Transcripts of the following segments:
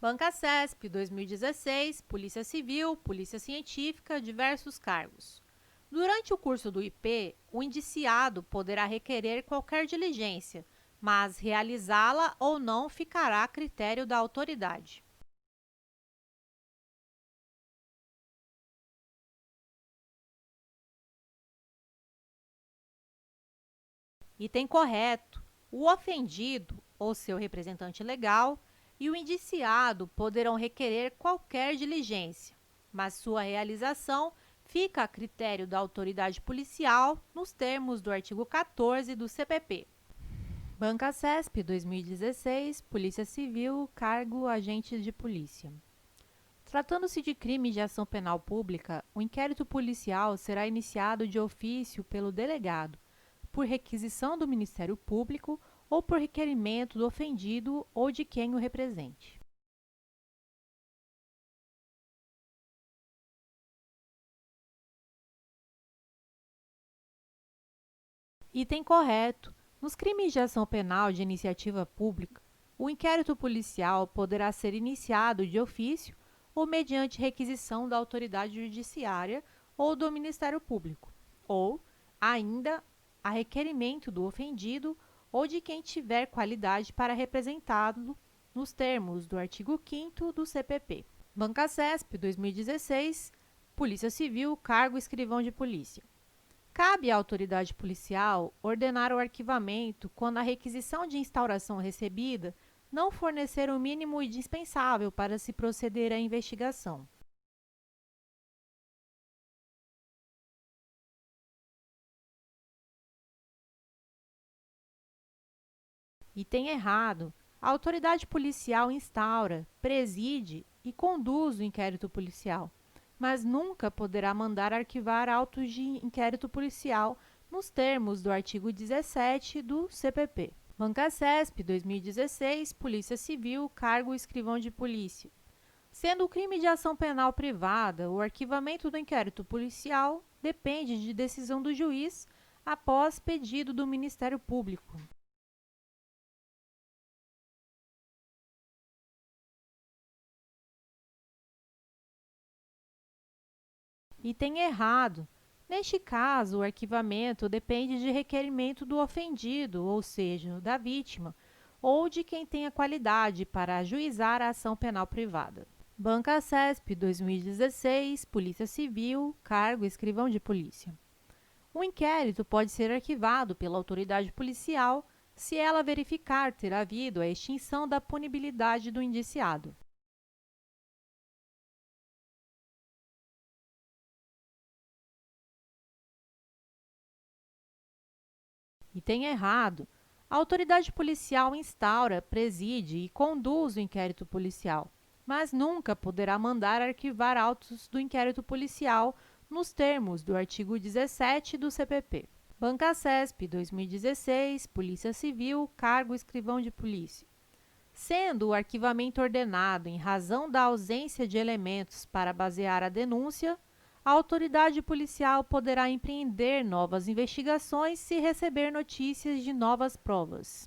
Banca CESP 2016, Polícia Civil, Polícia Científica, diversos cargos. Durante o curso do IP, o indiciado poderá requerer qualquer diligência, mas realizá-la ou não ficará a critério da autoridade. Item correto: o ofendido ou seu representante legal e o indiciado poderão requerer qualquer diligência, mas sua realização fica a critério da autoridade policial nos termos do artigo 14 do CPP. Banca CESP 2016, Polícia Civil, cargo agente de polícia. Tratando-se de crime de ação penal pública, o inquérito policial será iniciado de ofício pelo delegado, por requisição do Ministério Público ou por requerimento do ofendido ou de quem o represente. Item correto: nos crimes de ação penal de iniciativa pública, o inquérito policial poderá ser iniciado de ofício ou mediante requisição da autoridade judiciária ou do Ministério Público, ou, ainda, a requerimento do ofendido ou de quem tiver qualidade para representá-lo nos termos do artigo 5º do CPP. Banca CESP 2016, Polícia Civil, cargo escrivão de polícia. Cabe à autoridade policial ordenar o arquivamento quando a requisição de instauração recebida não fornecer o mínimo indispensável para se proceder à investigação. Item errado: a autoridade policial instaura, preside e conduz o inquérito policial, mas nunca poderá mandar arquivar autos de inquérito policial nos termos do artigo 17 do CPP. Banca CESP 2016, Polícia Civil, cargo escrivão de polícia. Sendo o crime de ação penal privada, o arquivamento do inquérito policial depende de decisão do juiz após pedido do Ministério Público. Item errado: neste caso, o arquivamento depende de requerimento do ofendido, ou seja, da vítima, ou de quem tenha qualidade para ajuizar a ação penal privada. Banca CESP 2016, Polícia Civil, cargo escrivão de polícia. O inquérito pode ser arquivado pela autoridade policial se ela verificar ter havido a extinção da punibilidade do indiciado. Item errado: a autoridade policial instaura, preside e conduz o inquérito policial, mas nunca poderá mandar arquivar autos do inquérito policial nos termos do artigo 17 do CPP. Banca CESP 2016, Polícia Civil, cargo escrivão de polícia. Sendo o arquivamento ordenado em razão da ausência de elementos para basear a denúncia, a autoridade policial poderá empreender novas investigações se receber notícias de novas provas.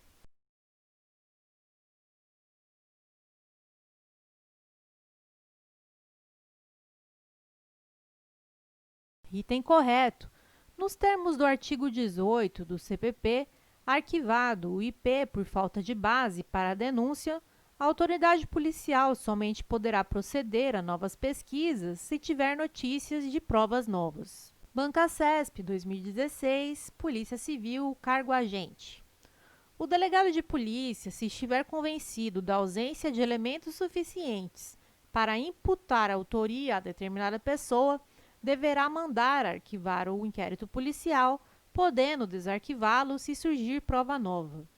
Item correto: nos termos do artigo 18 do CPP, arquivado o IP por falta de base para a denúncia, a autoridade policial somente poderá proceder a novas pesquisas se tiver notícias de provas novas. Banca CESP 2016, Polícia Civil, cargo agente. O delegado de polícia, se estiver convencido da ausência de elementos suficientes para imputar autoria a determinada pessoa, deverá mandar arquivar o inquérito policial, podendo desarquivá-lo se surgir prova nova.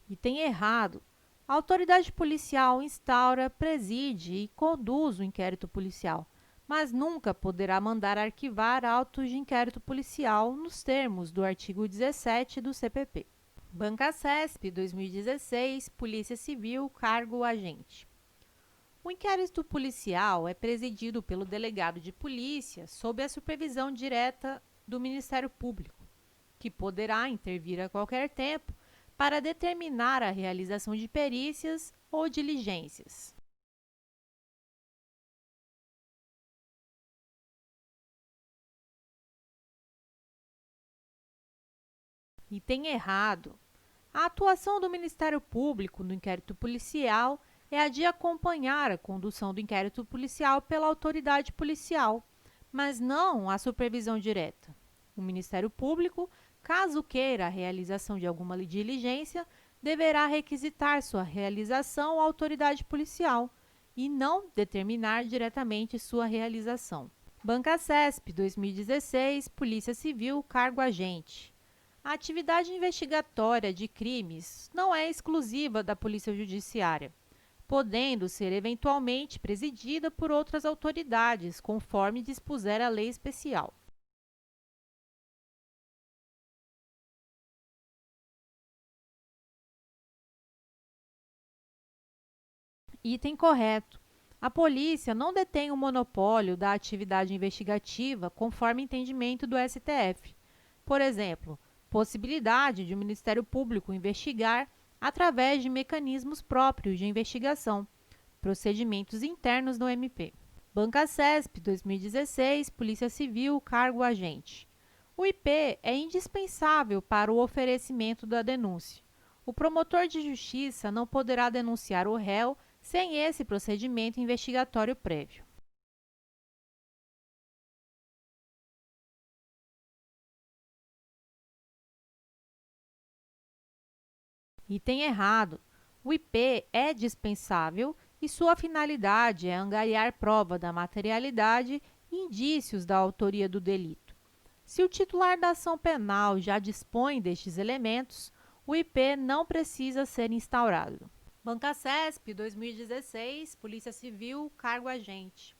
Item errado: a autoridade policial instaura, preside e conduz o inquérito policial, mas nunca poderá mandar arquivar autos de inquérito policial nos termos do artigo 17 do CPP. Banca CESP 2016, Polícia Civil, cargo agente. O inquérito policial é presidido pelo delegado de polícia sob a supervisão direta do Ministério Público, que poderá intervir a qualquer tempo para determinar a realização de perícias ou diligências. Item errado. A atuação do Ministério Público no inquérito policial é a de acompanhar a condução do inquérito policial pela autoridade policial, mas não a supervisão direta. O Ministério Público, caso queira a realização de alguma diligência, deverá requisitar sua realização à autoridade policial e não determinar diretamente sua realização. Banca CESP 2016, Polícia Civil, cargo agente. A atividade investigatória de crimes não é exclusiva da Polícia Judiciária, podendo ser eventualmente presidida por outras autoridades, conforme dispuser a lei especial. Item correto. A polícia não detém o monopólio da atividade investigativa conforme entendimento do STF. Por exemplo, possibilidade de o Ministério Público investigar através de mecanismos próprios de investigação, procedimentos internos do MP. Banca CESP 2016, Polícia Civil, cargo agente. O IP é indispensável para o oferecimento da denúncia. O promotor de justiça não poderá denunciar o réu sem esse procedimento investigatório prévio. Item errado. O IP é dispensável e sua finalidade é angariar prova da materialidade e indícios da autoria do delito. Se o titular da ação penal já dispõe destes elementos, o IP não precisa ser instaurado. Banca CESP 2016, Polícia Civil, cargo agente.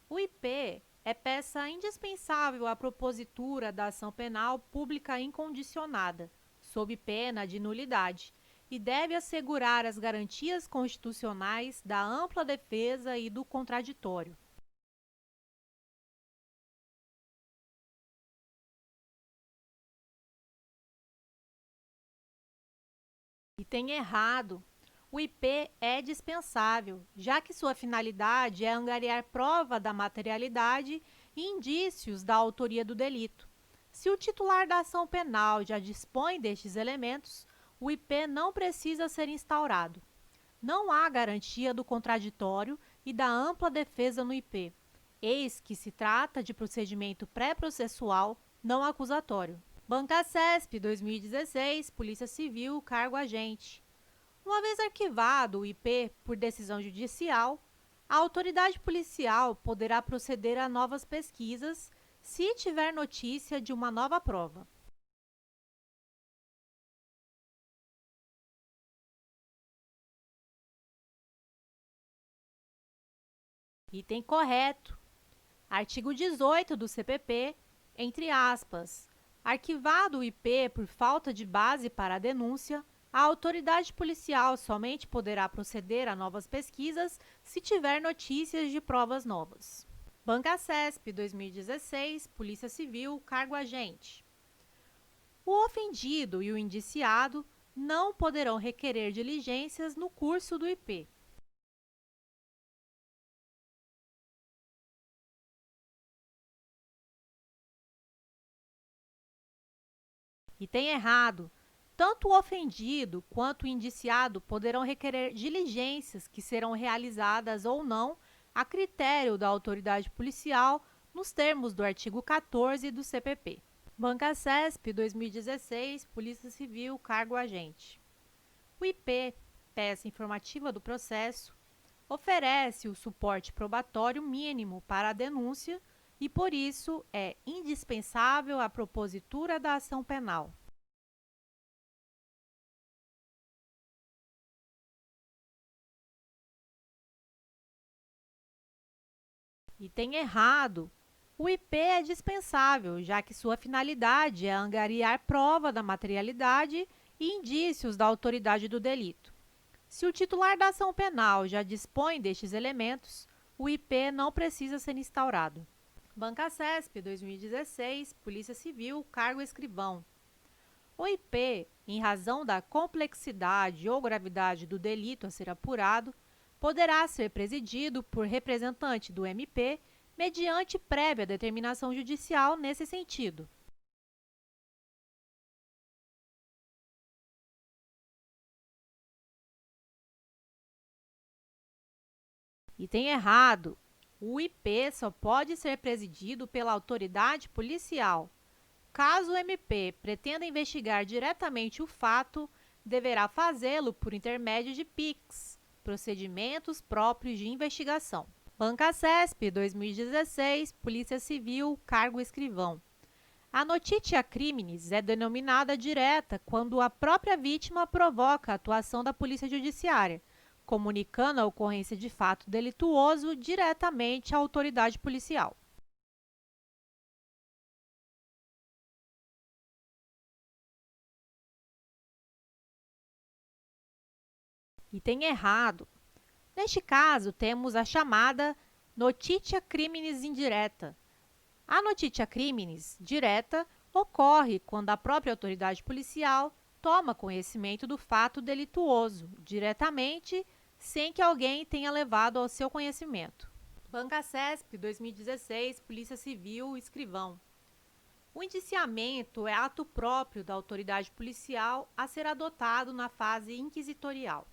O IP é peça indispensável à propositura da ação penal pública incondicionada, sob pena de nulidade, e deve assegurar as garantias constitucionais da ampla defesa e do contraditório. Item errado. O IP é dispensável, já que sua finalidade é angariar prova da materialidade e indícios da autoria do delito. Se o titular da ação penal já dispõe destes elementos, o IP não precisa ser instaurado. Não há garantia do contraditório e da ampla defesa no IP, eis que se trata de procedimento pré-processual, não acusatório. Banca CESP 2016, Polícia Civil, cargo agente. Uma vez arquivado o IP por decisão judicial, a autoridade policial poderá proceder a novas pesquisas se tiver notícia de uma nova prova. Item correto. Artigo 18 do CPP, entre aspas, arquivado o IP por falta de base para a denúncia, a autoridade policial somente poderá proceder a novas pesquisas se tiver notícias de provas novas. Banca CESP 2016, Polícia Civil, cargo agente. O ofendido e o indiciado não poderão requerer diligências no curso do IP. Item errado. Tanto o ofendido quanto o indiciado poderão requerer diligências que serão realizadas ou não a critério da autoridade policial nos termos do artigo 14 do CPP. Banca CESP 2016, Polícia Civil, cargo agente. O IP, peça informativa do processo, oferece o suporte probatório mínimo para a denúncia e, por isso, é indispensável a propositura da ação penal. Item errado. O IP é dispensável, já que sua finalidade é angariar prova da materialidade e indícios da autoridade do delito. Se o titular da ação penal já dispõe destes elementos, o IP não precisa ser instaurado. Banca CESP 2016, Polícia Civil, cargo escrivão. O IP, em razão da complexidade ou gravidade do delito a ser apurado, poderá ser presidido por representante do MP mediante prévia determinação judicial nesse sentido. Item errado. O IP só pode ser presidido pela autoridade policial. Caso o MP pretenda investigar diretamente o fato, deverá fazê-lo por intermédio de PICs, procedimentos próprios de investigação. Banca CESP 2016, Polícia Civil, cargo escrivão. A notitia criminis é denominada direta quando a própria vítima provoca a atuação da Polícia Judiciária, comunicando a ocorrência de fato delituoso diretamente à autoridade policial. Item errado. Neste caso, temos a chamada notitia criminis indireta. A notitia criminis direta ocorre quando a própria autoridade policial toma conhecimento do fato delituoso diretamente, sem que alguém tenha levado ao seu conhecimento. Banca CESP 2016, Polícia Civil, escrivão. O indiciamento é ato próprio da autoridade policial a ser adotado na fase inquisitorial.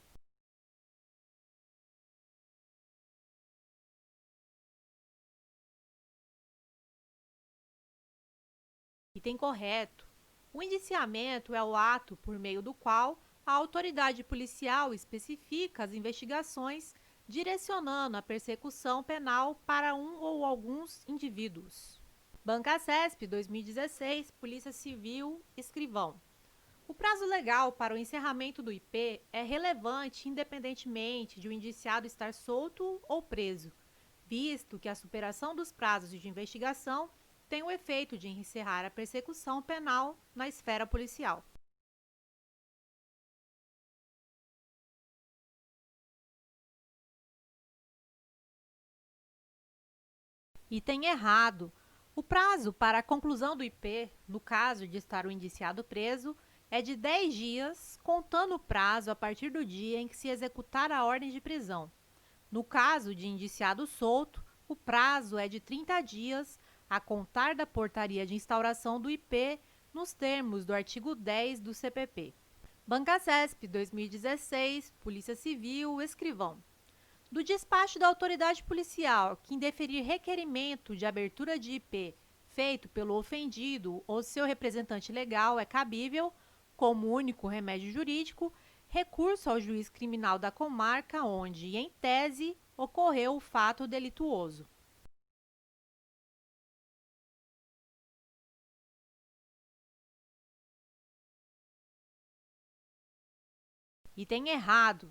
Item correto. O indiciamento é o ato por meio do qual a autoridade policial especifica as investigações, direcionando a persecução penal para um ou alguns indivíduos. Banca CESP 2016, Polícia Civil, escrivão. O prazo legal para o encerramento do IP é relevante independentemente de o indiciado estar solto ou preso, visto que a superação dos prazos de investigação tem o efeito de encerrar a persecução penal na esfera policial. Item errado. O prazo para a conclusão do IP, no caso de estar o indiciado preso, é de 10 dias, contando o prazo a partir do dia em que se executar a ordem de prisão. No caso de indiciado solto, o prazo é de 30 dias, a contar da portaria de instauração do IP, nos termos do artigo 10 do CPP. Banca CESP 2016, Polícia Civil, escrivão. Do despacho da autoridade policial que indeferir requerimento de abertura de IP feito pelo ofendido ou seu representante legal é cabível, como único remédio jurídico, recurso ao juiz criminal da comarca onde, em tese, ocorreu o fato delituoso. Item errado.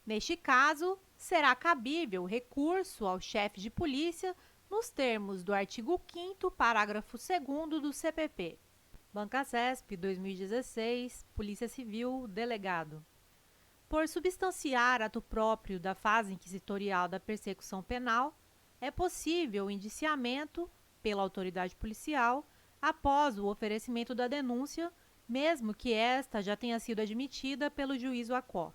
Neste caso, será cabível recurso ao chefe de polícia nos termos do artigo 5º, parágrafo 2º do CPP. Banca CESP 2016, Polícia Civil, delegado. Por substanciar ato próprio da fase inquisitorial da persecução penal, é possível o indiciamento pela autoridade policial após o oferecimento da denúncia, mesmo que esta já tenha sido admitida pelo juízo à quo.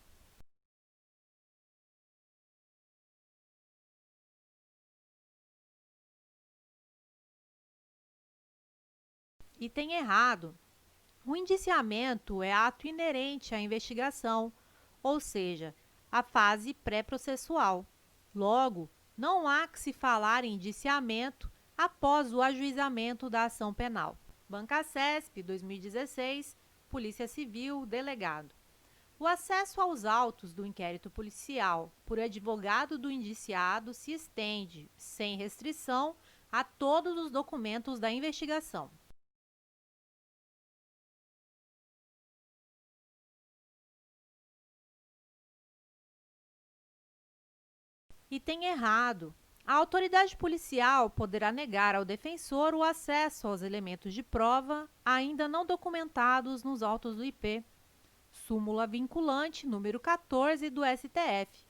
Item errado. O indiciamento é ato inerente à investigação, ou seja, à fase pré-processual. Logo, não há que se falar em indiciamento após o ajuizamento da ação penal. Banca CESP 2016, Polícia Civil, delegado. O acesso aos autos do inquérito policial por advogado do indiciado se estende, sem restrição, a todos os documentos da investigação. Item errado. A autoridade policial poderá negar ao defensor o acesso aos elementos de prova ainda não documentados nos autos do IP. Súmula vinculante número 14 do STF.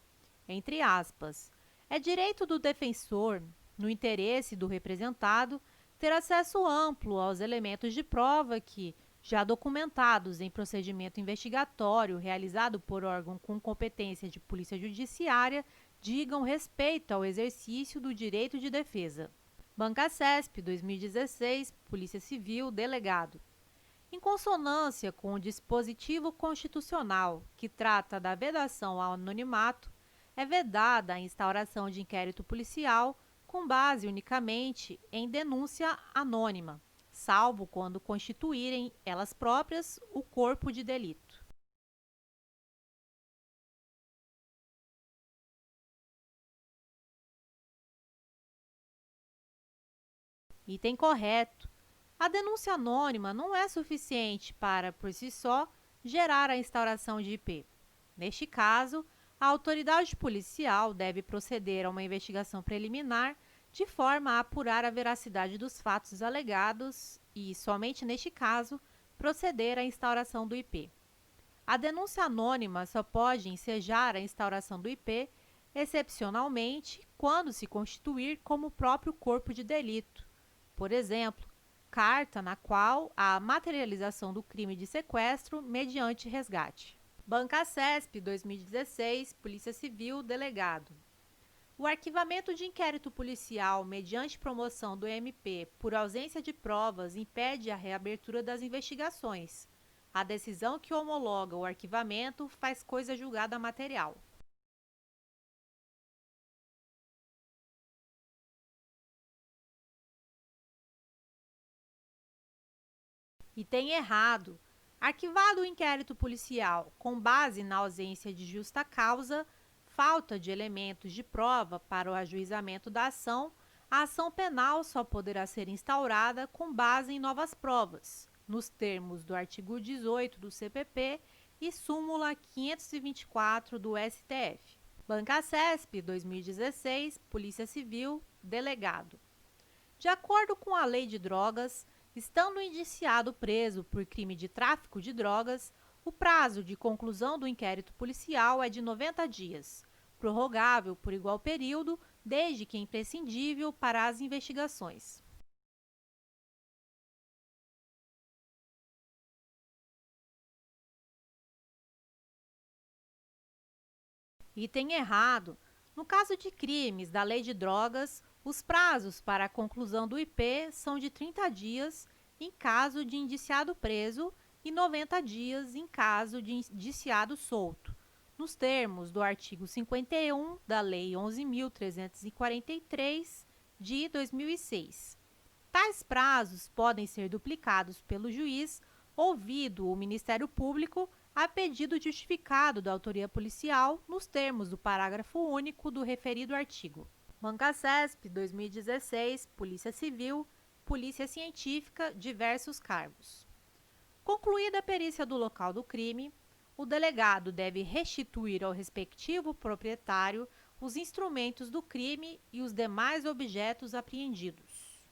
Entre aspas. É direito do defensor no interesse do representado, ter acesso amplo aos elementos de prova que, já documentados em procedimento investigatório realizado por órgão com competência de polícia judiciária, digam respeito ao exercício do direito de defesa. Bancacesp, 2016, Polícia Civil, Delegado. Em consonância com o dispositivo constitucional que trata da vedação ao anonimato, é vedada a instauração de inquérito policial com base unicamente em denúncia anônima, salvo quando constituírem elas próprias o corpo de delito. Item correto. A denúncia anônima não é suficiente para, por si só, gerar a instauração de IP. Neste caso, a autoridade policial deve proceder a uma investigação preliminar de forma a apurar a veracidade dos fatos alegados e, somente neste caso, proceder à instauração do IP. A denúncia anônima só pode ensejar a instauração do IP, excepcionalmente, quando se constituir como próprio corpo de delito. Por exemplo, carta na qual há materialização do crime de sequestro mediante resgate. Bancacesp, 2016, Polícia Civil, Delegado. O arquivamento de inquérito policial mediante promoção do MP por ausência de provas impede a reabertura das investigações. A decisão que homologa o arquivamento faz coisa julgada material. Item errado. Arquivado o inquérito policial com base na ausência de justa causa, falta de elementos de prova para o ajuizamento da ação, a ação penal só poderá ser instaurada com base em novas provas, nos termos do artigo 18 do CPP e súmula 524 do STF. Bancacesp, 2016, Polícia Civil, Delegado. De acordo com a Lei de Drogas, estando o indiciado preso por crime de tráfico de drogas, o prazo de conclusão do inquérito policial é de 90 dias, prorrogável por igual período, desde que imprescindível para as investigações. Item errado. No caso de crimes da Lei de Drogas, os prazos para a conclusão do IP são de 30 dias em caso de indiciado preso e 90 dias em caso de indiciado solto, nos termos do artigo 51 da Lei 11.343, de 2006. Tais prazos podem ser duplicados pelo juiz, ouvido o Ministério Público, a pedido justificado da autoria policial, nos termos do parágrafo único do referido artigo. Bancacesp, 2016, Polícia Civil, Polícia Científica, diversos cargos. Concluída a perícia do local do crime, o delegado deve restituir ao respectivo proprietário os instrumentos do crime e os demais objetos apreendidos.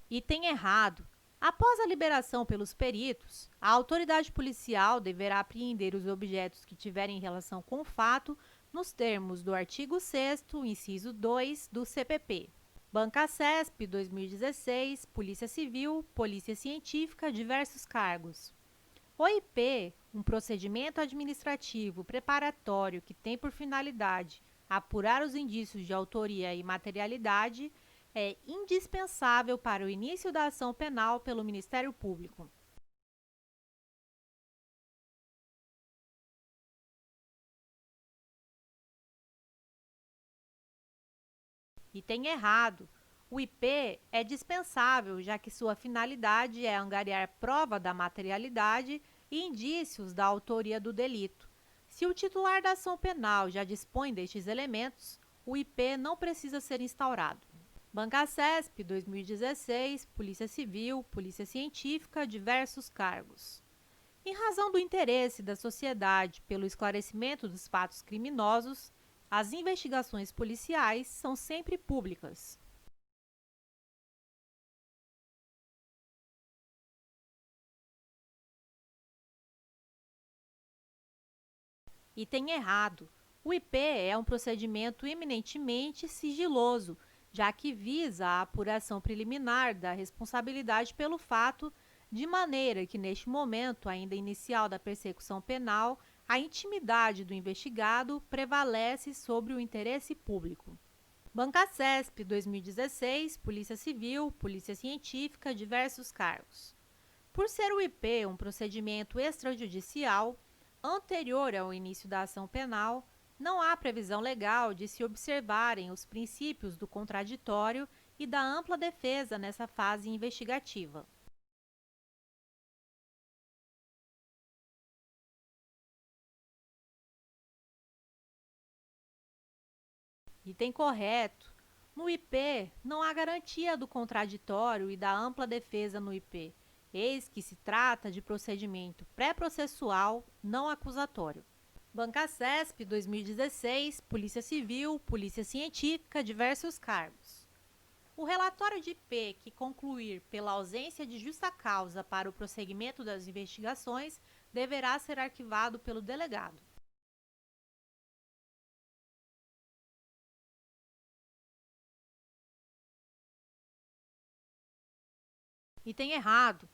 Item errado. Após a liberação pelos peritos, a autoridade policial deverá apreender os objetos que tiverem relação com o fato nos termos do artigo 6º, inciso 2 do CPP. Bancacesp, 2016, Polícia Civil, Polícia Científica, diversos cargos. O IP, um procedimento administrativo preparatório que tem por finalidade apurar os indícios de autoria e materialidade, é indispensável para o início da ação penal pelo Ministério Público. Item errado. O IP é dispensável, já que sua finalidade é angariar prova da materialidade e indícios da autoria do delito. Se o titular da ação penal já dispõe destes elementos, o IP não precisa ser instaurado. Bancacesp, 2016, Polícia Civil, Polícia Científica, diversos cargos. Em razão do interesse da sociedade pelo esclarecimento dos fatos criminosos, as investigações policiais são sempre públicas. Item errado. O IP é um procedimento eminentemente sigiloso, já que visa a apuração preliminar da responsabilidade pelo fato, de maneira que, neste momento ainda inicial da persecução penal, a intimidade do investigado prevalece sobre o interesse público. Bancacesp 2016, Polícia Civil, Polícia Científica, diversos cargos. Por ser o IP um procedimento extrajudicial, anterior ao início da ação penal, não há previsão legal de se observarem os princípios do contraditório e da ampla defesa nessa fase investigativa. Item correto. No IP, não há garantia do contraditório e da ampla defesa no IP, eis que se trata de procedimento pré-processual não acusatório. Bancacesp 2016, Polícia Civil, Polícia Científica, diversos cargos. O relatório de IP que concluir pela ausência de justa causa para o prosseguimento das investigações deverá ser arquivado pelo delegado. Item errado.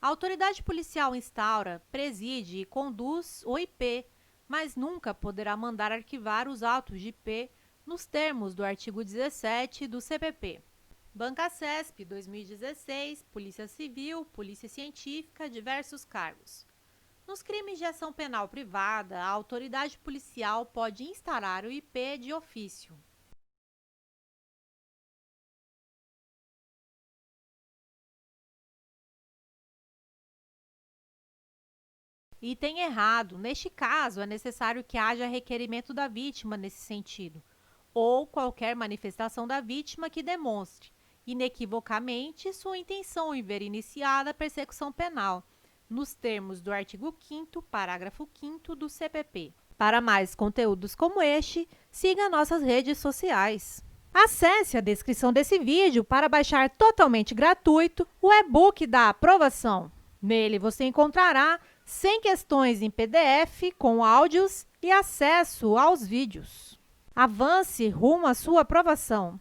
A autoridade policial instaura, preside e conduz o IP, mas nunca poderá mandar arquivar os autos de IP nos termos do artigo 17 do CPP. Bancacesp 2016, Polícia Civil, Polícia Científica, diversos cargos. Nos crimes de ação penal privada, a autoridade policial pode instaurar o IP de ofício. Item errado. Neste caso, é necessário que haja requerimento da vítima nesse sentido, ou qualquer manifestação da vítima que demonstre, inequivocamente, sua intenção em ver iniciada a persecução penal, nos termos do artigo 5º, parágrafo 5º do CPP. Para mais conteúdos como este, siga nossas redes sociais. Acesse a descrição desse vídeo para baixar totalmente gratuito o e-book da aprovação. Nele você encontrará 100 questões em PDF com áudios e acesso aos vídeos. Avance rumo à sua aprovação.